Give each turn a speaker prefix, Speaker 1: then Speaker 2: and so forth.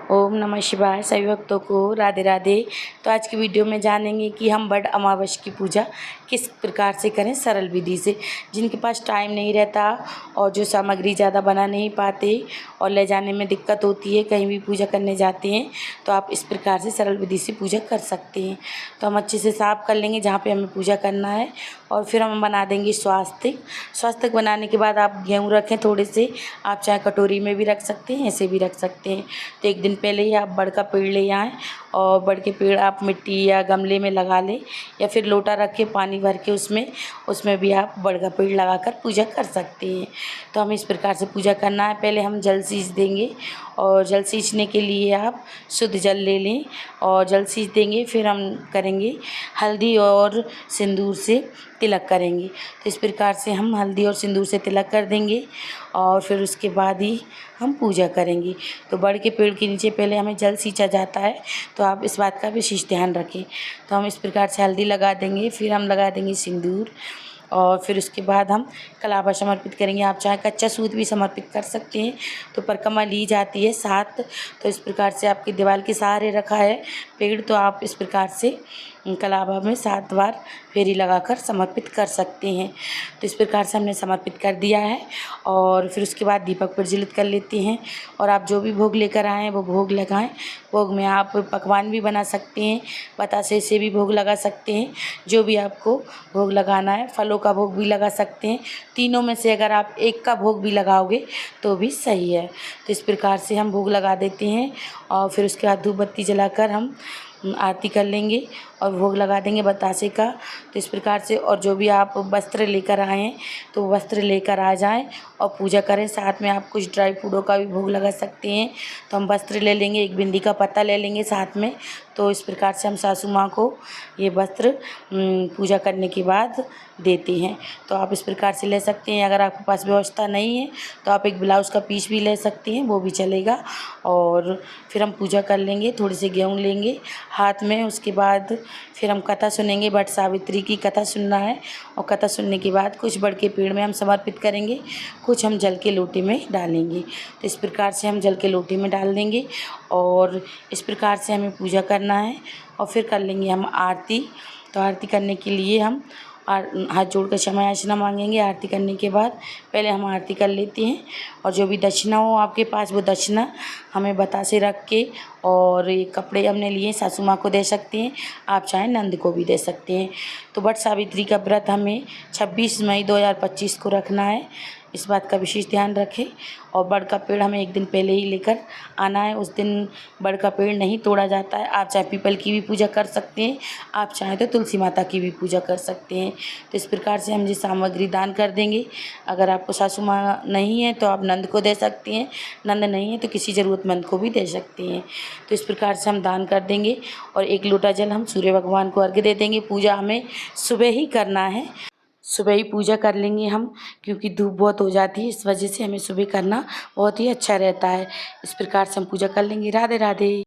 Speaker 1: ओम नमः शिवाय। सभी भक्तों को राधे राधे। तो आज की वीडियो में जानेंगे कि हम बड़ अमावस्या की पूजा किस प्रकार से करें सरल विधि से। जिनके पास टाइम नहीं रहता और जो सामग्री ज़्यादा बना नहीं पाते और ले जाने में दिक्कत होती है, कहीं भी पूजा करने जाते हैं, तो आप इस प्रकार से सरल विधि से पूजा कर सकते हैं। तो हम अच्छे से साफ़ कर लेंगे जहाँ पर हमें पूजा करना है और फिर हम बना देंगे स्वास्तिक बनाने के बाद आप गेहूँ रखें थोड़े से, आप चाहे कटोरी में भी रख सकते हैं, ऐसे भी रख सकते हैं। तो एक दिन पहले ही आप बड़ का पेड़ ले आएँ और बड़ के पेड़ आप मिट्टी या गमले में लगा लें या फिर लोटा रख के पानी भर के उसमें भी आप बड़ का पेड़ लगाकर पूजा कर सकते हैं। तो हमें इस प्रकार से पूजा करना है। पहले हम जल सींच देंगे और जल सींचने के लिए आप शुद्ध जल ले लें और जल सींच देंगे। फिर हम करेंगे हल्दी और सिंदूर से तिलक करेंगे। तो इस प्रकार से हम हल्दी और सिंदूर से तिलक कर देंगे और फिर उसके बाद ही हम पूजा करेंगे। तो बड़ के पेड़ के नीचे पहले हमें जल सींचा जाता है, तो आप इस बात का विशेष ध्यान रखें। तो हम इस प्रकार से हल्दी लगा देंगे, फिर हम लगा देंगे सिंदूर और फिर उसके बाद हम कलावा समर्पित करेंगे। आप चाहे कच्चा सूत भी समर्पित कर सकते हैं। तो परिक्रमा ली जाती है 7। तो इस प्रकार से आपकी दीवार के सहारे रखा है पेड़, तो आप इस प्रकार से कलावा में 7 बार फेरी लगाकर समर्पित कर सकते हैं। तो इस प्रकार से हमने समर्पित कर दिया है और फिर उसके बाद दीपक प्रज्वलित कर लेते हैं और आप जो भी भोग लेकर आए हैं वो भोग लगाएं। भोग में आप पकवान भी बना सकते हैं, बतासे से भी भोग लगा सकते हैं, जो भी आपको भोग लगाना है। फलों का भोग भी लगा सकते हैं। तीनों में से अगर आप एक का भोग भी लगाओगे तो भी सही है। तो इस प्रकार से हम भोग लगा देते हैं और फिर उसके बाद धूप बत्ती जलाकर हम आरती कर लेंगे और भोग लगा देंगे बतासे का। तो इस प्रकार से और जो भी आप वस्त्र लेकर आए हैं तो वस्त्र लेकर आ जाएं और पूजा करें। साथ में आप कुछ ड्राई फ्रूटों का भी भोग लगा सकते हैं। तो हम वस्त्र ले लेंगे, एक बिंदी का पत्ता ले लेंगे साथ में। तो इस प्रकार से हम सासू माँ को ये वस्त्र पूजा करने के बाद देते हैं। तो आप इस प्रकार से ले सकते हैं। अगर आपके पास व्यवस्था नहीं है तो आप एक ब्लाउज़ का पीस भी ले सकते हैं, वो भी चलेगा। और फिर हम पूजा कर लेंगे, थोड़े से गेहूँ लेंगे हाथ में। उसके बाद फिर हम कथा सुनेंगे, वट सावित्री की कथा सुनना है और कथा सुनने के बाद कुछ बड़ के पेड़ में हम समर्पित करेंगे, कुछ हम जल के लोटे में डालेंगे। तो इस प्रकार से हम जल के लोटे में डाल देंगे और इस प्रकार से हमें पूजा करना है और फिर कर लेंगे हम आरती। तो आरती करने के लिए हम हाथ जोड़कर क्षमा याचना मांगेंगे। आरती करने के बाद पहले हम आरती कर लेते हैं और जो भी दक्षिणा हो आपके पास वो दक्षिणा हमें बतासे रख के, और ये कपड़े हमने लिए सासू माँ को दे सकते हैं, आप चाहे नंद को भी दे सकते हैं। तो वट सावित्री का व्रत हमें 26 मई 2025 को रखना है, इस बात का विशेष ध्यान रखें। और बड़ का पेड़ हमें एक दिन पहले ही लेकर आना है। उस दिन बड़ का पेड़ नहीं तोड़ा जाता है। आप चाहे पीपल की भी पूजा कर सकते हैं, आप चाहें तो तुलसी माता की भी पूजा कर सकते हैं। तो इस प्रकार से हम ये सामग्री दान कर देंगे। अगर आपको सासू माँ नहीं है तो आप नंद को दे सकते हैं, नंद नहीं है तो किसी ज़रूरतमंद को भी दे सकते हैं। तो इस प्रकार से हम दान कर देंगे और 1 लोटा जल हम सूर्य भगवान को अर्घ्य दे देंगे। पूजा हमें सुबह ही करना है, सुबह ही पूजा कर लेंगे हम, क्योंकि धूप बहुत हो जाती है, इस वजह से हमें सुबह करना बहुत ही अच्छा रहता है। इस प्रकार से हम पूजा कर लेंगे। राधे राधे।